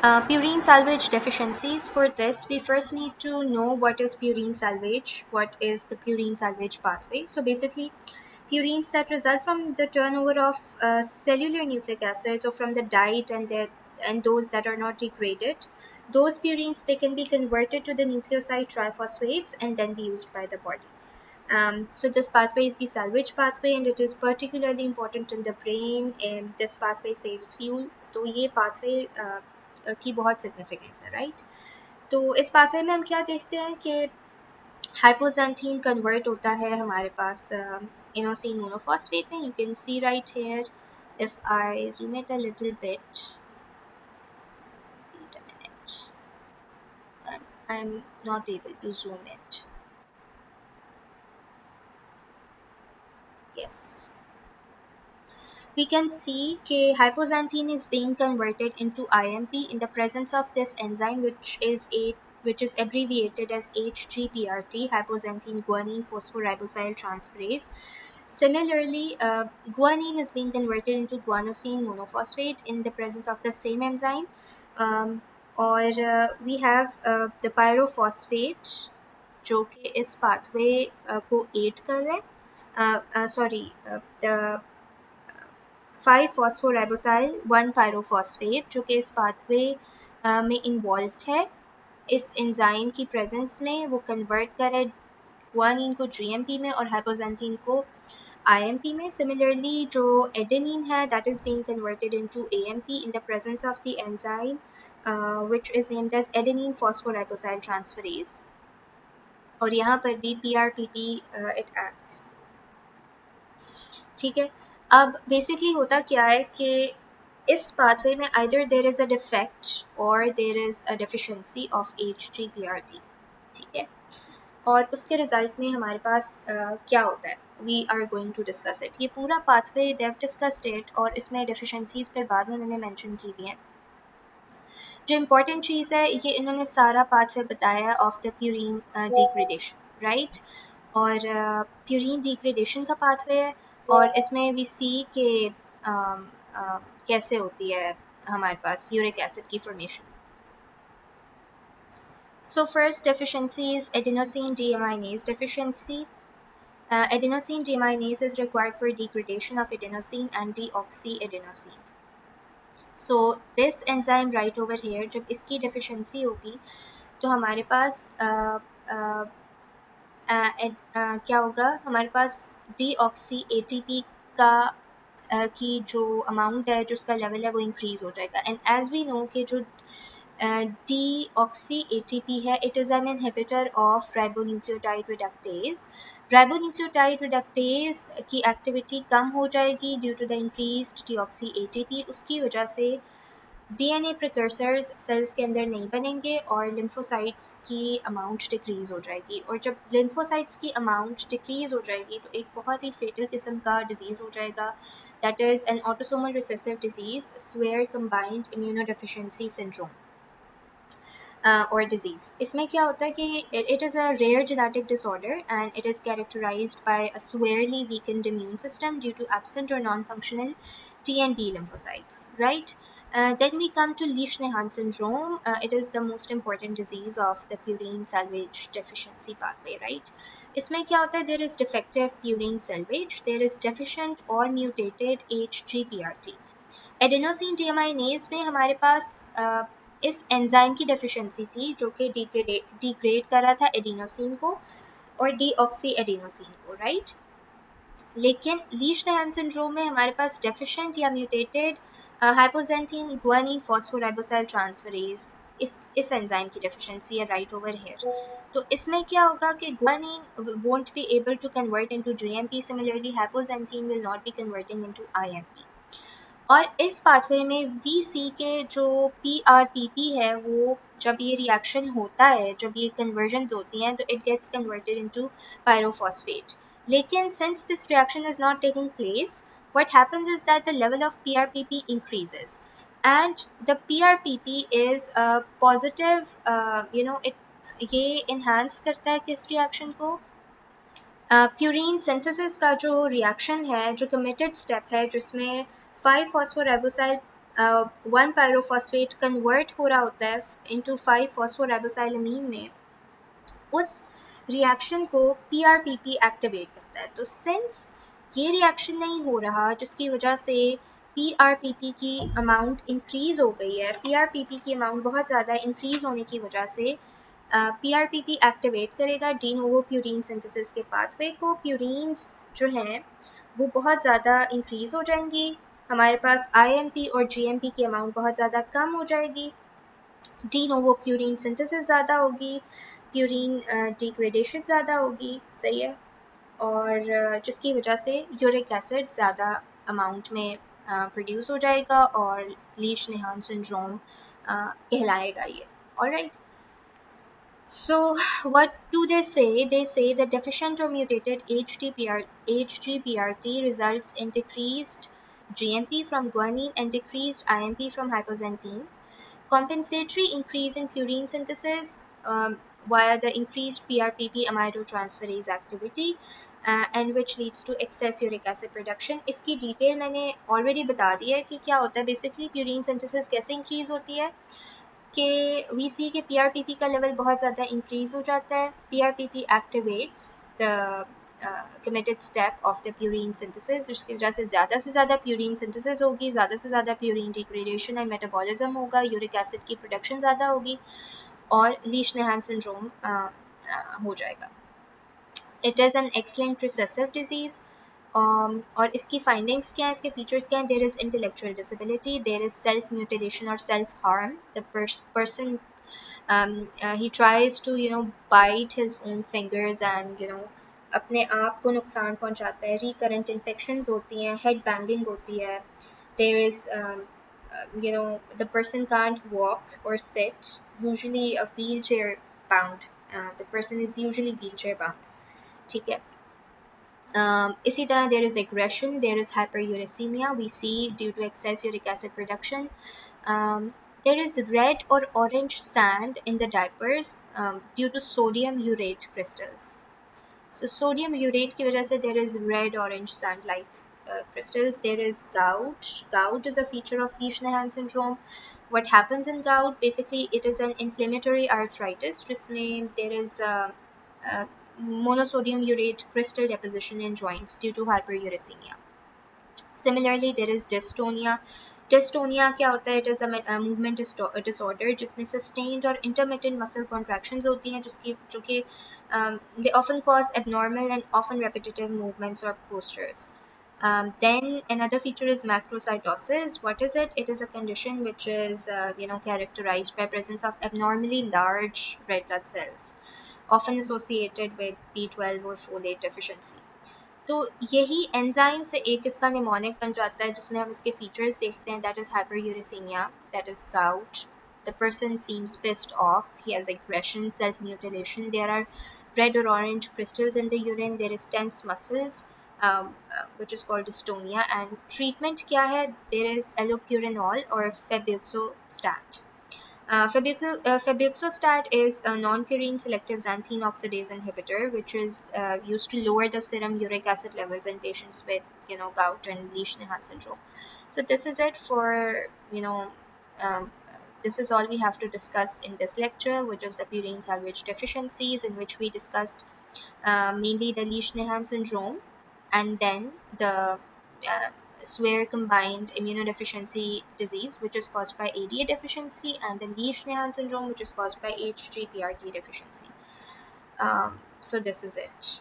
Purine salvage deficiencies. For this, we first need to know what is purine salvage, what is the purine salvage pathway. So basically, purines that result from the turnover of cellular nucleic acids or from the diet and those that are not degraded, those purines they can be converted to the nucleoside triphosphates and then be used by the body. So this pathway is the salvage pathway and it is particularly important in the brain. And this pathway saves fuel. तो ये pathway की बहुत significance है, right? तो इस pathway में हम क्या देखते हैं कि हाइपोजेंथीन कन्वर्ट होता है हमारे पास इनोसिन मोनोफॉस्फेट में. You can see right here if I zoom it a little bit. Wait a minute. I'm not able to zoom it. Yes. We can see that hypoxanthine is being converted into IMP in the presence of this enzyme, which is abbreviated as H3PRT, hypoxanthine guanine phosphoribosyl transferase. Similarly, guanine is being converted into guanosine monophosphate in the presence of the same enzyme. और we have the pyrophosphate जो कि इस pathway को aid कर रहा है. Sorry, the 5-phosphoribosyl 1-pyrophosphate जो कि इस pathway में involved है. इस एंजाइम की प्रेजेंस में वो कन्वर्ट करे गुआनिन को GMP में और हाइपोजेंथीन को IMP में. Similarly, जो adenine है that is being converted into AMP in the presence of the enzyme which is named as adenine phosphoribosyl transferase. और यहाँ पर भी PRPP it acts. ठीक है. अब बेसिकली होता क्या है कि इस पाथवे में either there is a defect or there is a deficiency of H3PRT. ठीक है. और उसके रिजल्ट में हमारे पास क्या होता है, we are going to discuss it. ये पूरा pathway they have discussed it और इसमें डेफिशिएंसीज पर बाद में उन्होंने मेंशन की हुई है. जो इम्पोर्टेंट चीज़ है ये इन्होंने सारा पाथवे बताया of the purine degradation, right. और प्यूरिन डिग्रेडेशन का पाथवे है और इसमें वी सी के कैसे होती है हमारे पास यूरिक एसिड की formation. So first deficiency is adenosine deaminase deficiency. Adenosine deaminase is required for degradation of adenosine and deoxyadenosine. So this enzyme right over here, जब इसकी deficiency होगी तो हमारे पास क्या होगा, हमारे पास deoxy ATP का की जो अमाउंट है जो उसका लेवल है वो इंक्रीज हो जाएगा. एंड एज वी नो कि जो deoxy ATP है it is an inhibitor of ribonucleotide reductase. Ribonucleotide reductase की एक्टिविटी कम हो जाएगी due to the increased deoxy ATP. उसकी वजह से DNA प्रिकर्सर्स सेल्स के अंदर नहीं बनेंगे और लिम्फोसाइट्स की अमाउंट डिक्रीज़ हो जाएगी. और जब लिम्फोसाइट्स की अमाउंट डिक्रीज़ हो जाएगी तो एक बहुत ही फेटल किस्म का डिजीज़ हो जाएगा, that is an autosomal recessive disease swear combined immunodeficiency syndrome or disease. इसमें क्या होता है कि it is a rare genetic disorder and it is characterized by a severely weakened immune system due to absent or non-functional T and B lymphocytes, right? Then we come to Leishman syndrome. It is the most important disease of the purine salvage deficiency pathway, right? इसमें क्या होता है, there is defective purine salvage, there is deficient or mutated H3PRT. Adenosine deaminase में हमारे पास इस enzyme की deficiency थी जो कि डिग्रेड कर रहा था एडिनोसिन को और डीऑक्सी एडिनोसिन को, राइट. लेकिन लीश-लैन सिंड्रोम में हमारे पास डेफिशिएंट या mutated hypoxanthine guanine phosphoribosyl transferase इस एंजाइम की डेफिशिएंसी है राइट ओवर हियर. तो इसमें क्या होगा कि guanine won't be able to convert into GMP. Similarly hypoxanthine will not be converting into IMP. और इस पाथवे में वी सी के जो PRPP है वो जब ये रिएक्शन होता है, जब ये कन्वर्जन्स होती हैं तो it gets converted into pyrophosphate. लेकिन since this reaction is not taking place, what happens is that the level of PRPP increases and the PRPP is a positive ये enhance करता है किस रिएक्शन को, प्यूरिन सिंथेसिस का जो reaction है, जो कमिटेड स्टेप है जिसमें 5-phosphoribosyl वन पायरोफॉस्फेट कन्वर्ट हो रहा होता है इंटू 5 फॉस्फोराइबोसाइलामीन में, उस रिएक्शन को पीआरपीपी एक्टिवेट करता है। तो सिंस ये रिएक्शन नहीं हो रहा, जिसकी वजह से पीआरपीपी की अमाउंट इंक्रीज हो गई है, पीआरपीपी की अमाउंट बहुत ज़्यादा इंक्रीज होने की वजह से पीआरपीपी एक्टिवेट करेगा डी नोवो प्यूरिन सिंथेसिस के पाथवे को। प्यूरिन्स जो हैं वो बहुत ज़्यादा इंक्रीज हो जाएंगी, हमारे पास आईएमपी और जीएमपी की अमाउंट बहुत ज़्यादा कम हो जाएगी, डी नोवो प्यूरिन सिंथेसिस ज़्यादा होगी, प्यूरिन डिग्रेडेशन ज़्यादा होगी, सही है। और जिसकी वजह से यूरिक एसिड ज़्यादा अमाउंट में प्रोड्यूस हो जाएगा और लीच नेहान सिंड्रोम कहलाएगा ये। Alright, so what do they say? They say that deficient or mutated HGPRT results in decreased GMP from guanine and decreased IMP from hypoxanthine. Compensatory increase in purine synthesis via the increased PRPP aminotransferase activity, and which leads to excess uric acid production. इसकी detail मैंने already बता दी है कि क्या होता है। Basically purine synthesis कैसे increase होती है कि वी सी के पीआरपीपी का लेवल बहुत ज़्यादा इंक्रीज हो जाता है, PRPP activates the committed step of the purine synthesis, जिसकी वजह से ज़्यादा प्यूरिन सिंथेसिस होगी, ज़्यादा से ज़्यादा प्यूरिन डिग्रेडेशन एंड मेटाबॉलिज्म होगा, यूरिक एसिड की प्रोडक्शन ज़्यादा होगी और लीच-नेहान सिंड्रोम हो जाएगा। It is an excellent recessive disease. और इसकी फाइंडिंग्स क्या है, इसके फीचर्स क्या हैं? There is intellectual disability, there is self mutilation और self harm, the person he tries to bite his own fingers and अपने आप को नुकसान पहुंचाता है, रिकरेंट इन्फेक्शंस होती हैं, हेड बैंगिंग होती है, there is the person can't walk or sit, usually a wheelchair bound, the person is usually wheelchair bound, ठीक है। इसी तरह there is aggression, there is hyperuricemia we see due to excess uric acid production. There is red or orange sand in the diapers due to sodium urate crystals. So sodium urate की वजह से there is red orange sand like crystals. There is gout. Gout is a feature of Lesch-Nyhan syndrome. What happens in gout? Basically, it is an inflammatory arthritis जिसमें there is uh, monosodium urate crystal deposition in joints due to hyperuricemia. Similarly, there is dystonia. Dystonia क्या होता है? It is a movement disorder जिसमें sustained और intermittent muscle contractions होती हैं, जो कि they often cause abnormal and often repetitive movements or postures. Then another feature is macrocytosis. What is it? It is a condition which is characterized by presence of abnormally large red blood cells, often associated with B12 or folate deficiency. तो यही enzyme से एक इसका mnemonic बन जाता है, जिसमें हम इसके फीचर्स देखते हैं। That is hyperuricemia, that is gout, the person seems pissed off, he has aggression, self mutilation, there are red or orange crystals in the urine, there is tense muscles, which is called dystonia. And treatment क्या है? There is allopurinol or febuxostat. Febuxostat is a non-purine selective xanthine oxidase inhibitor, which is used to lower the serum uric acid levels in patients with, gout and Lesch-Nyhan syndrome. So this is it for, um, this is all we have to discuss in this lecture, which is the purine salvage deficiencies, in which we discussed mainly the Lesch-Nyhan syndrome, and then the Sware combined immunodeficiency disease, which is caused by ADA deficiency, and the Lesch-Nyhan syndrome, which is caused by HGPRT deficiency. So this is it.